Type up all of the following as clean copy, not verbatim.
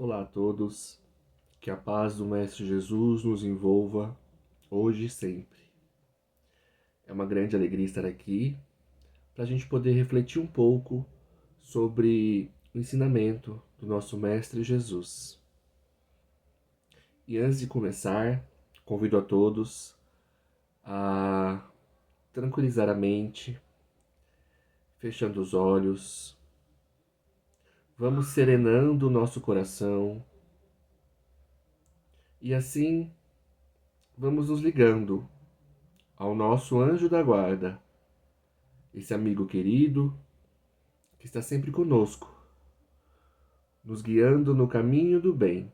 Olá a todos, que a paz do Mestre Jesus nos envolva hoje e sempre. É uma grande alegria estar aqui para a gente poder refletir um pouco sobre o ensinamento do nosso Mestre Jesus. E antes de começar, convido a todos a tranquilizar a mente, fechando os olhos. Vamos serenando o nosso coração e assim vamos nos ligando ao nosso anjo da guarda, esse amigo querido que está sempre conosco, nos guiando no caminho do bem.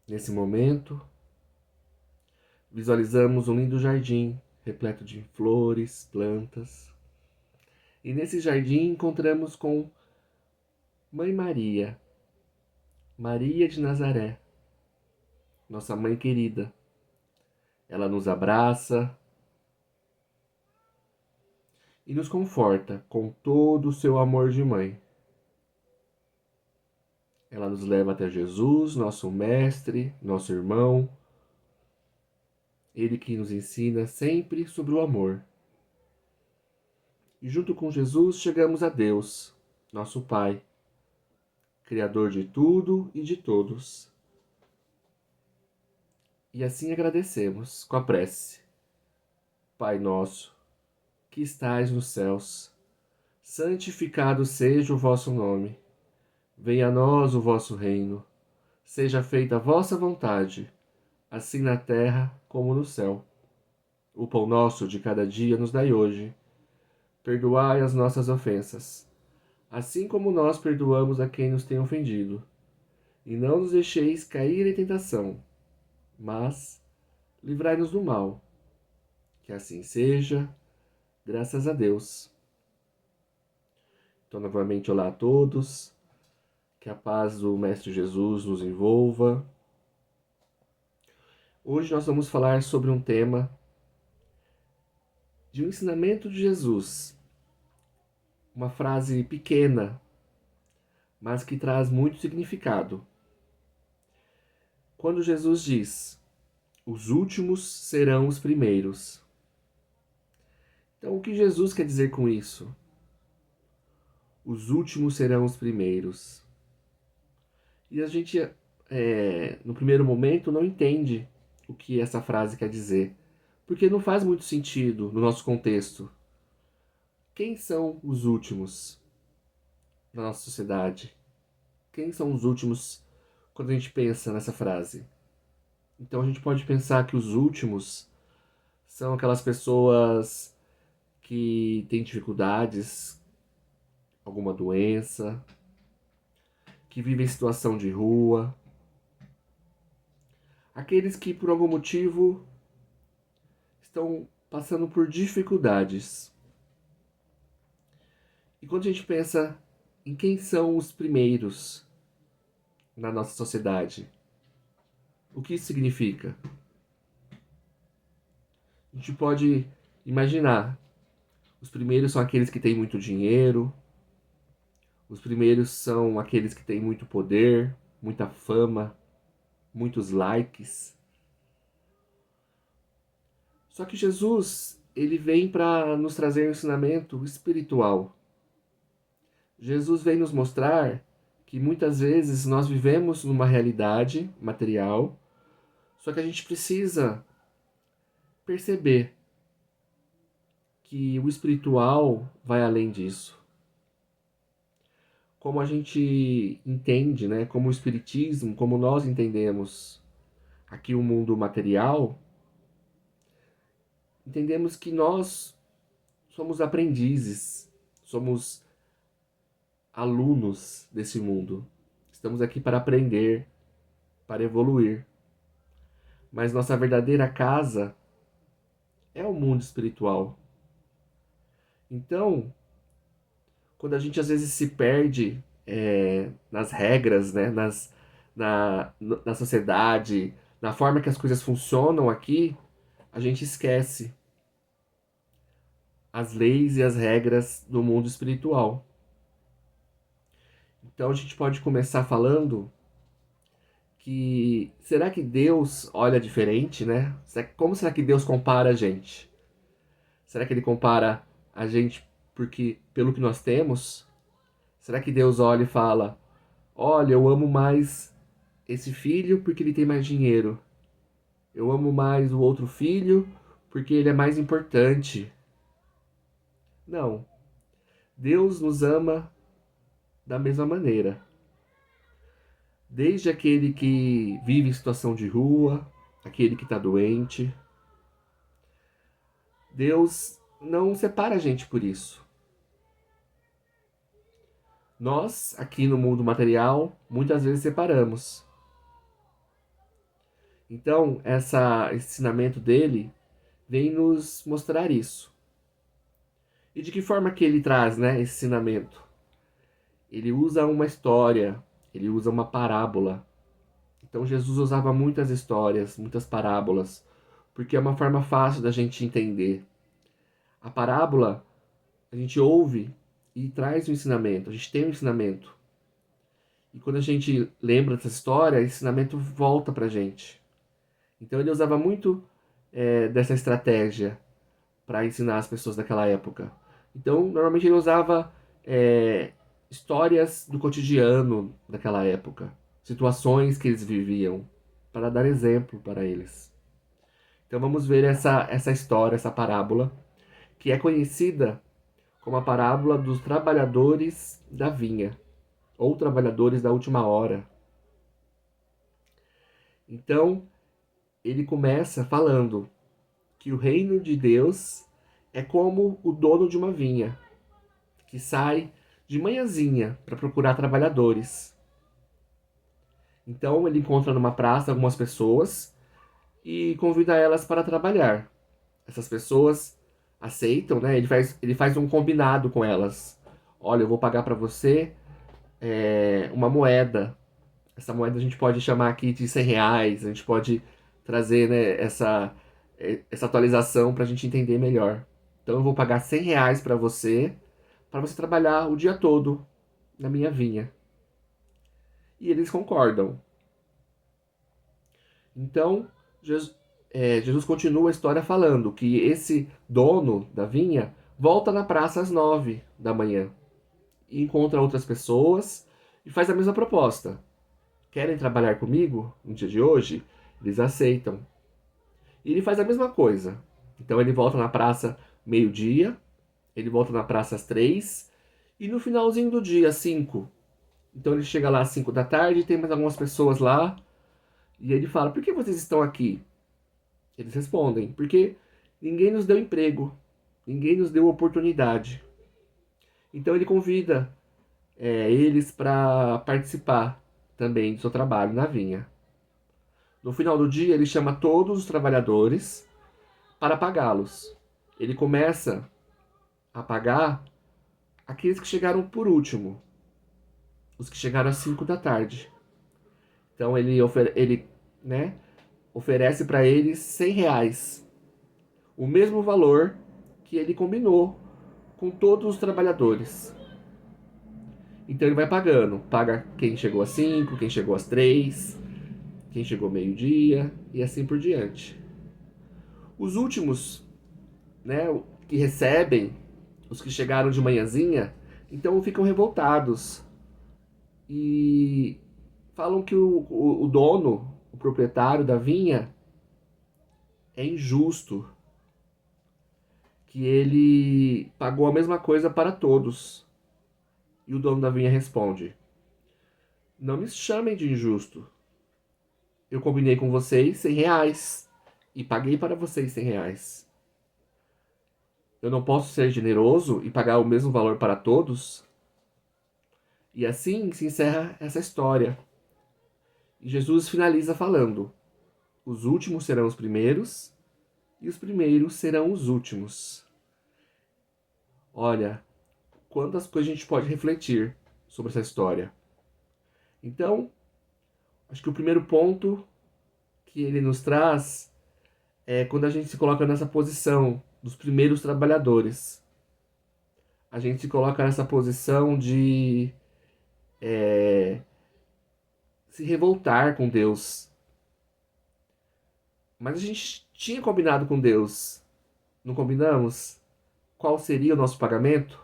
Nesse momento, visualizamos um lindo jardim repleto de flores, plantas. E nesse jardim encontramos com Mãe Maria, Maria de Nazaré, nossa mãe querida. Ela nos abraça e nos conforta com todo o seu amor de mãe. Ela nos leva até Jesus, nosso mestre, nosso irmão, ele que nos ensina sempre sobre o amor. E junto com Jesus chegamos a Deus, nosso Pai, Criador de tudo e de todos. E assim agradecemos com a prece. Pai nosso, que estais nos céus, santificado seja o vosso nome. Venha a nós o vosso reino. Seja feita a vossa vontade, assim na terra como no céu. O pão nosso de cada dia nos dai hoje. Perdoai as nossas ofensas, assim como nós perdoamos a quem nos tem ofendido. E não nos deixeis cair em tentação, mas livrai-nos do mal. Que assim seja, graças a Deus. Então, novamente, olá a todos. Que a paz do Mestre Jesus nos envolva. Hoje nós vamos falar sobre um tema de um ensinamento de Jesus. Uma frase pequena, mas que traz muito significado. Quando Jesus diz: os últimos serão os primeiros. Então, o que Jesus quer dizer com isso? Os últimos serão os primeiros. E a gente, no primeiro momento, não entende o que essa frase quer dizer, porque não faz muito sentido no nosso contexto. Quem são os últimos na nossa sociedade? Quem são os últimos quando a gente pensa nessa frase? Então a gente pode pensar que os últimos são aquelas pessoas que têm dificuldades, alguma doença, que vivem em situação de rua, aqueles que por algum motivo estão passando por dificuldades. E quando a gente pensa em quem são os primeiros na nossa sociedade, o que isso significa? A gente pode imaginar, os primeiros são aqueles que têm muito dinheiro, os primeiros são aqueles que têm muito poder, muita fama, muitos likes. Só que Jesus, ele vem para nos trazer um ensinamento espiritual. Jesus vem nos mostrar que muitas vezes nós vivemos numa realidade material, só que a gente precisa perceber que o espiritual vai além disso. Como a gente entende, né, como o espiritismo, como nós entendemos aqui o mundo material, entendemos que nós somos aprendizes, somos alunos desse mundo. Estamos aqui para aprender, para evoluir. Mas nossa verdadeira casa é o mundo espiritual. Então, quando a gente às vezes se perde nas regras, né, na sociedade, na forma que as coisas funcionam aqui, a gente esquece as leis e as regras do mundo espiritual. Então a gente pode começar falando que será que Deus olha diferente, né? Como será que Deus compara a gente? Será que ele compara a gente porque pelo que nós temos? Será que Deus olha e fala: "Olha, eu amo mais esse filho porque ele tem mais dinheiro. Eu amo mais o outro filho porque ele é mais importante"? Não. Deus nos ama da mesma maneira. Desde aquele que vive em situação de rua, aquele que está doente. Deus não separa a gente por isso. Nós, aqui no mundo material, muitas vezes separamos. Então, esse ensinamento dele vem nos mostrar isso. E de que forma que ele traz, né, esse ensinamento? Ele usa uma história, ele usa uma parábola. Então, Jesus usava muitas histórias, muitas parábolas, porque é uma forma fácil da gente entender. A parábola, a gente ouve e traz um ensinamento, a gente tem um ensinamento. E quando a gente lembra dessa história, esse ensinamento volta pra gente. Então ele usava muito dessa estratégia para ensinar as pessoas daquela época. Então, normalmente ele usava é, histórias do cotidiano daquela época, situações que eles viviam, para dar exemplo para eles. Então vamos ver essa história, essa parábola, que é conhecida como a parábola dos trabalhadores da vinha, ou trabalhadores da última hora. Então, ele começa falando que o reino de Deus é como o dono de uma vinha, que sai de manhãzinha para procurar trabalhadores. Então, ele encontra numa praça algumas pessoas e convida elas para trabalhar. Essas pessoas aceitam, né? Ele faz um combinado com elas. Olha, eu vou pagar para você uma moeda. Essa moeda a gente pode chamar aqui de R$ 100. A gente pode trazer, né, essa atualização para a gente entender melhor. Então eu vou pagar R$ 100 para você trabalhar o dia todo na minha vinha. E eles concordam. Então Jesus continua a história falando que esse dono da vinha volta na praça às 9 da manhã e encontra outras pessoas e faz a mesma proposta. Querem trabalhar comigo no dia de hoje? Eles aceitam. E ele faz a mesma coisa. Então ele volta na praça meio-dia, ele volta na praça às 3 e no finalzinho do dia, às 5. Então ele chega lá às 5 da tarde, tem mais algumas pessoas lá e ele fala: "Por que vocês estão aqui?" Eles respondem: "Porque ninguém nos deu emprego, ninguém nos deu oportunidade." Então ele convida eles para participar também do seu trabalho na vinha. No final do dia, ele chama todos os trabalhadores para pagá-los. Ele começa a pagar aqueles que chegaram por último, os que chegaram às 5 da tarde. Então ele né, oferece para eles R$ 100, o mesmo valor que ele combinou com todos os trabalhadores. Então ele vai pagando, paga quem chegou às 5, quem chegou às 3, quem chegou meio-dia e assim por diante. Os últimos, né, que recebem, os que chegaram de manhãzinha, então ficam revoltados e falam que o dono, o proprietário da vinha, é injusto, que ele pagou a mesma coisa para todos. E o dono da vinha responde: "Não me chamem de injusto. Eu combinei com vocês R$ 100 e paguei para vocês R$ 100. Eu não posso ser generoso e pagar o mesmo valor para todos?" E assim se encerra essa história. E Jesus finaliza falando: "Os últimos serão os primeiros e os primeiros serão os últimos." Olha, quantas coisas a gente pode refletir sobre essa história. Então, acho que o primeiro ponto que ele nos traz é quando a gente se coloca nessa posição dos primeiros trabalhadores. A gente se coloca nessa posição de se revoltar com Deus. Mas a gente tinha combinado com Deus, não combinamos? Qual seria o nosso pagamento?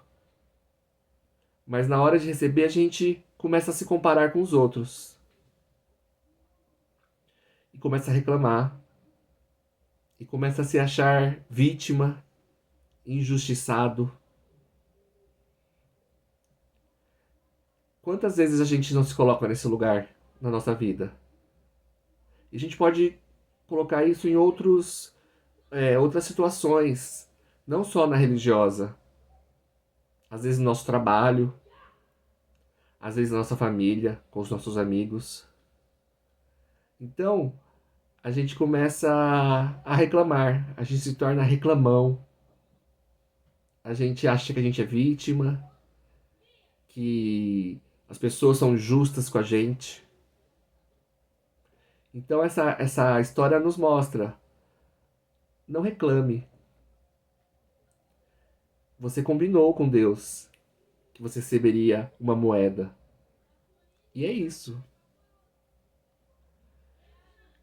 Mas na hora de receber, a gente começa a se comparar com os outros. E começa a reclamar. E começa a se achar vítima, injustiçado. Quantas vezes a gente não se coloca nesse lugar na nossa vida? E a gente pode colocar isso em outras situações, não só na religiosa. Às vezes no nosso trabalho, às vezes na nossa família, com os nossos amigos. Então, a gente começa a reclamar, a gente se torna reclamão, a gente acha que a gente é vítima, que as pessoas são justas com a gente. Então, essa história nos mostra: não reclame. Você combinou com Deus que você receberia uma moeda. E é isso.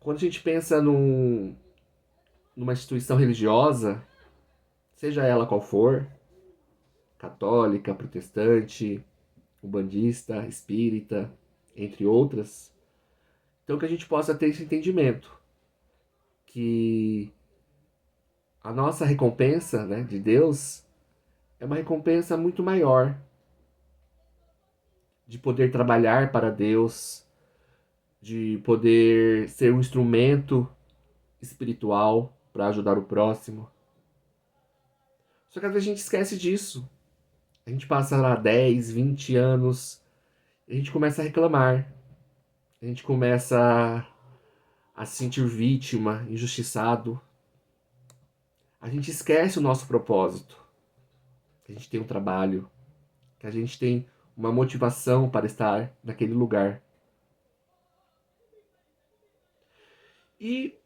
Quando a gente pensa numa instituição religiosa, seja ela qual for, católica, protestante, umbandista, espírita, entre outras, então que a gente possa ter esse entendimento que a nossa recompensa, né, de Deus é uma recompensa muito maior, de poder trabalhar para Deus, de poder ser um instrumento espiritual para ajudar o próximo. Só que às vezes a gente esquece disso. A gente passa lá 10, 20 anos e a gente começa a reclamar. A gente começa a se sentir vítima, injustiçado. A gente esquece o nosso propósito. Que a gente tem um trabalho, que a gente tem uma motivação para estar naquele lugar. E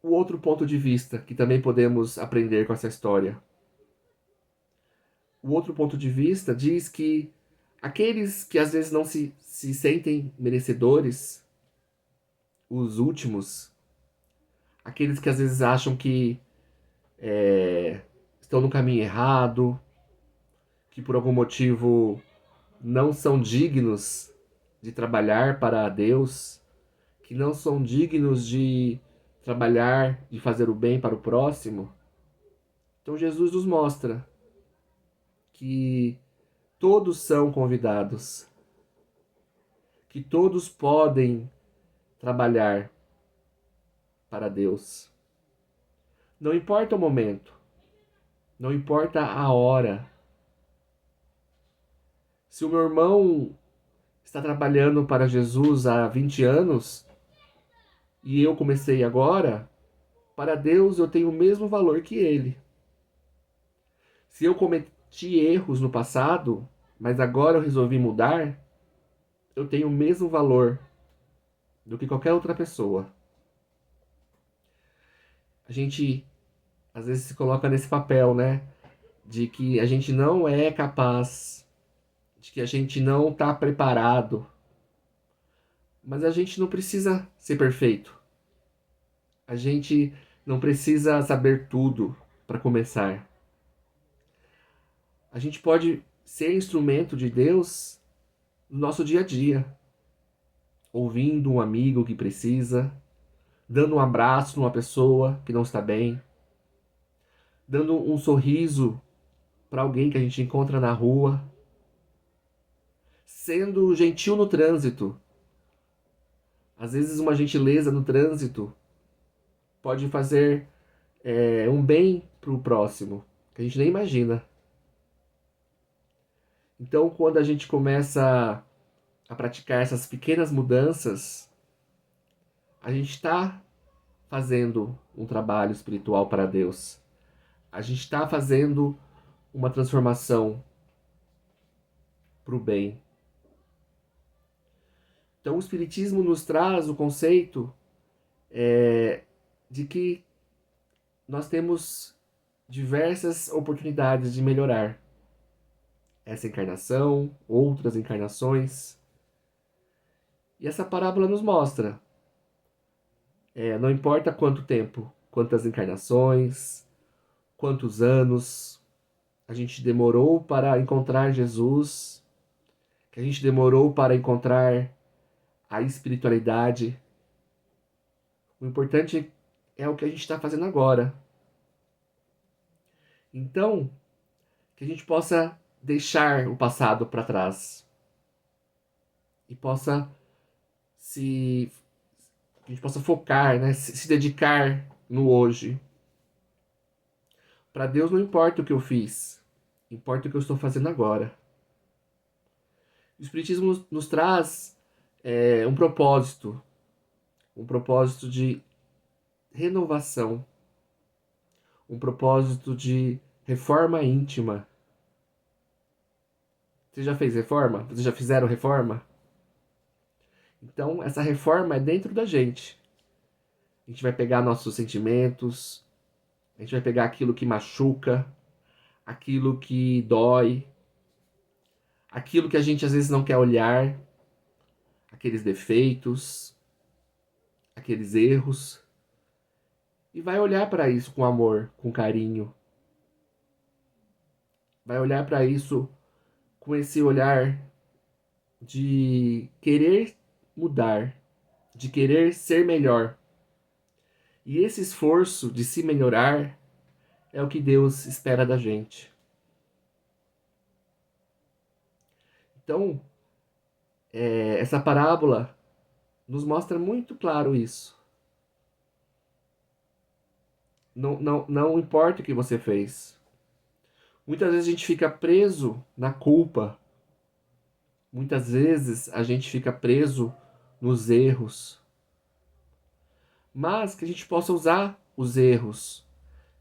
o outro ponto de vista que também podemos aprender com essa história. O outro ponto de vista diz que aqueles que às vezes não se sentem merecedores, os últimos, aqueles que às vezes acham que estão no caminho errado, que por algum motivo não são dignos de trabalhar para Deus, que não são dignos de trabalhar, de fazer o bem para o próximo. Então Jesus nos mostra que todos são convidados, que todos podem trabalhar para Deus. Não importa o momento, não importa a hora. Se o meu irmão está trabalhando para Jesus há 20 anos e eu comecei agora, para Deus eu tenho o mesmo valor que ele. Se eu cometi erros no passado, mas agora eu resolvi mudar, eu tenho o mesmo valor do que qualquer outra pessoa. A gente às vezes se coloca nesse papel, né? De que a gente não é capaz, de que a gente não está preparado. Mas a gente não precisa ser perfeito. A gente não precisa saber tudo para começar. A gente pode ser instrumento de Deus no nosso dia a dia, ouvindo um amigo que precisa, dando um abraço numa pessoa que não está bem, dando um sorriso para alguém que a gente encontra na rua, sendo gentil no trânsito. Às vezes uma gentileza no trânsito pode fazer um bem para o próximo, que a gente nem imagina. Então, quando a gente começa a praticar essas pequenas mudanças, a gente está fazendo um trabalho espiritual para Deus. A gente está fazendo uma transformação para o bem. Então, o Espiritismo nos traz o conceito de que nós temos diversas oportunidades de melhorar. essa encarnação, outras encarnações. E essa parábola nos mostra, não importa quanto tempo, quantas encarnações, quantos anos a gente demorou para encontrar Jesus, que a gente demorou para encontrar a espiritualidade. O importante é o que a gente está fazendo agora. Então, que a gente possa deixar o passado para trás e possa se que a gente possa focar, né, se dedicar no hoje. Para Deus não importa o que eu fiz, importa o que eu estou fazendo agora. O Espiritismo nos traz um propósito de renovação, um propósito de reforma íntima. Você já fez reforma? Vocês já fizeram reforma? Então, essa reforma é dentro da gente. A gente vai pegar nossos sentimentos, a gente vai pegar aquilo que machuca, aquilo que dói, aquilo que a gente às vezes não quer olhar, aqueles defeitos, aqueles erros, e vai olhar para isso com amor, com carinho. Vai olhar para isso com esse olhar de querer mudar, de querer ser melhor. E esse esforço de se melhorar é o que Deus espera da gente. Então, essa parábola nos mostra muito claro isso. Não importa o que você fez. Muitas vezes a gente fica preso na culpa. Muitas vezes a gente fica preso nos erros. Mas que a gente possa usar os erros.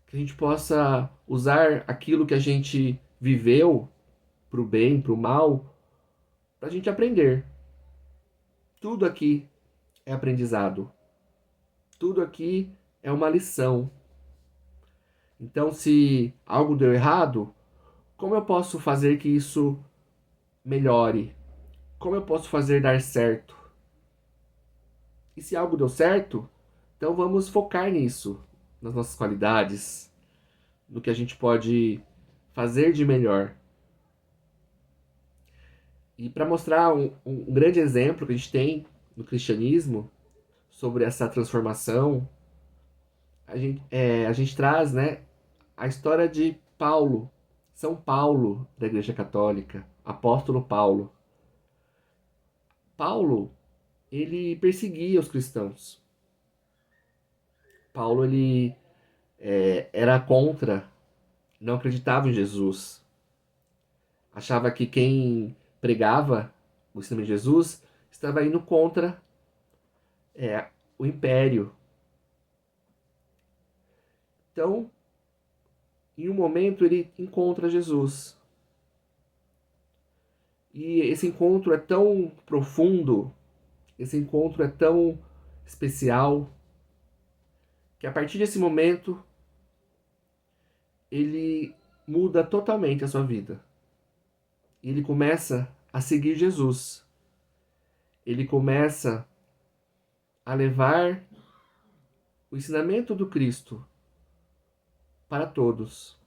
Que a gente possa usar aquilo que a gente viveu para o bem, para o mal, para a gente aprender. Tudo aqui é aprendizado. Tudo aqui é uma lição. Então, se algo deu errado, como eu posso fazer que isso melhore? Como eu posso fazer dar certo? E se algo deu certo, então vamos focar nisso, nas nossas qualidades, no que a gente pode fazer de melhor. E para mostrar um grande exemplo que a gente tem no cristianismo sobre essa transformação, a gente traz, né, a história de Paulo, São Paulo da Igreja Católica, apóstolo Paulo. Paulo, ele perseguia os cristãos. Paulo, ele era contra, não acreditava em Jesus. Achava que quem pregava o ensino de Jesus estava indo contra o império. Então, em um momento, ele encontra Jesus. E esse encontro é tão profundo, esse encontro é tão especial, que a partir desse momento, ele muda totalmente a sua vida. E ele começa a seguir Jesus. Ele começa a levar o ensinamento do Cristo para todos.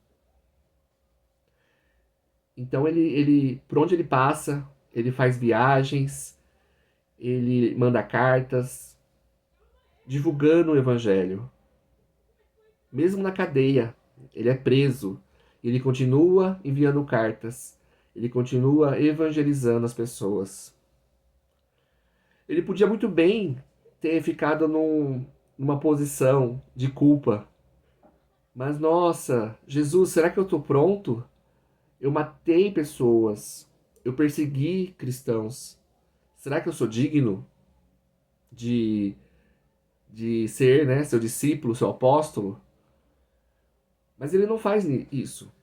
Então por onde ele passa, ele faz viagens, ele manda cartas, divulgando o evangelho. Mesmo na cadeia, ele é preso, ele continua enviando cartas, ele continua evangelizando as pessoas. Ele podia muito bem ter ficado numa posição de culpa. Mas nossa, Jesus, será que eu estou pronto? Eu matei pessoas, eu persegui cristãos. Será que eu sou digno de, de ser, né, seu discípulo, seu apóstolo? Mas ele não faz isso.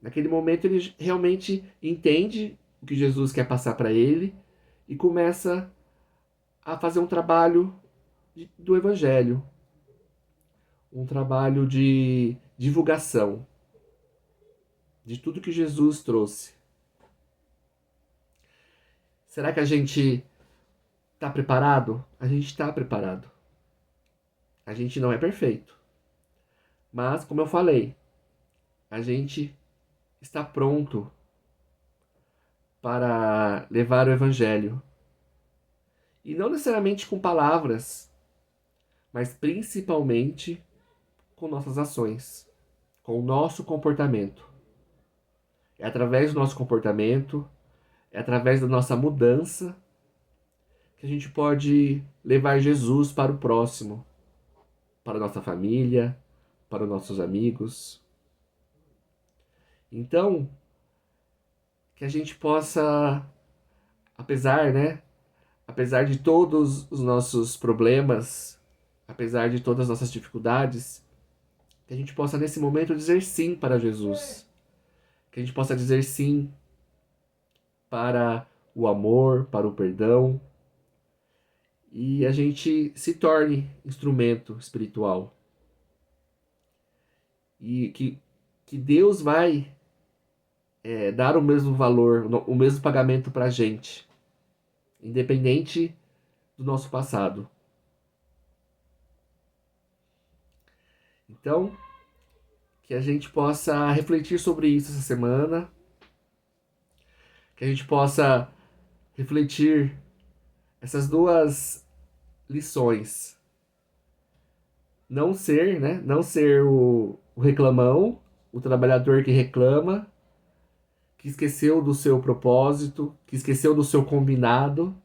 Naquele momento ele realmente entende o que Jesus quer passar para ele e começa a fazer um trabalho do evangelho, um trabalho de divulgação de tudo que Jesus trouxe. Será que a gente está preparado? A gente está preparado. A gente não é perfeito. Mas, como eu falei, a gente está pronto para levar o Evangelho. E não necessariamente com palavras, mas principalmente com nossas ações, com o nosso comportamento. É através do nosso comportamento, é através da nossa mudança que a gente pode levar Jesus para o próximo, para a nossa família, para os nossos amigos. Então, que a gente possa, apesar, né, apesar de todos os nossos problemas, apesar de todas as nossas dificuldades, que a gente possa nesse momento dizer sim para Jesus. Que a gente possa dizer sim para o amor, para o perdão, e a gente se torne instrumento espiritual. E que Deus vai dar o mesmo valor, o mesmo pagamento para a gente, independente do nosso passado. Então, que a gente possa refletir sobre isso essa semana, que a gente possa refletir essas duas lições. Não ser, né? Não ser o reclamão, o trabalhador que reclama, que esqueceu do seu propósito, que esqueceu do seu combinado,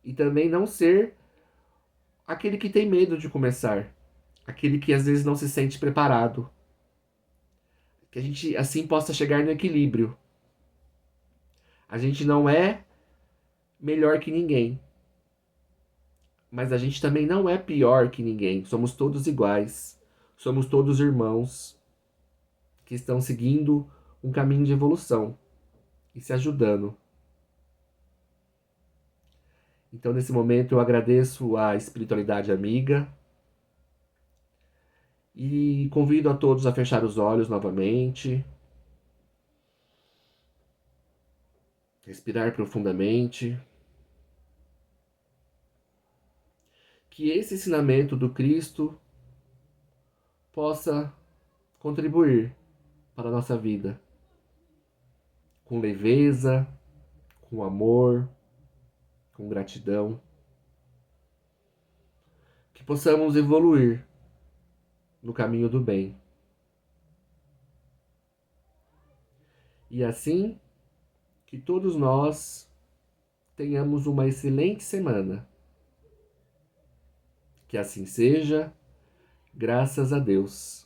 e também não ser aquele que tem medo de começar, aquele que às vezes não se sente preparado. Que a gente assim possa chegar no equilíbrio. A gente não é melhor que ninguém, mas a gente também não é pior que ninguém. Somos todos iguais. Somos todos irmãos que estão seguindo um caminho de evolução e se ajudando. Então, nesse momento, eu agradeço a espiritualidade amiga e convido a todos a fechar os olhos novamente, respirar profundamente. Que esse ensinamento do Cristo possa contribuir para a nossa vida com leveza, com amor, com gratidão. Que possamos evoluir no caminho do bem. E assim, que todos nós tenhamos uma excelente semana. Que assim seja, graças a Deus.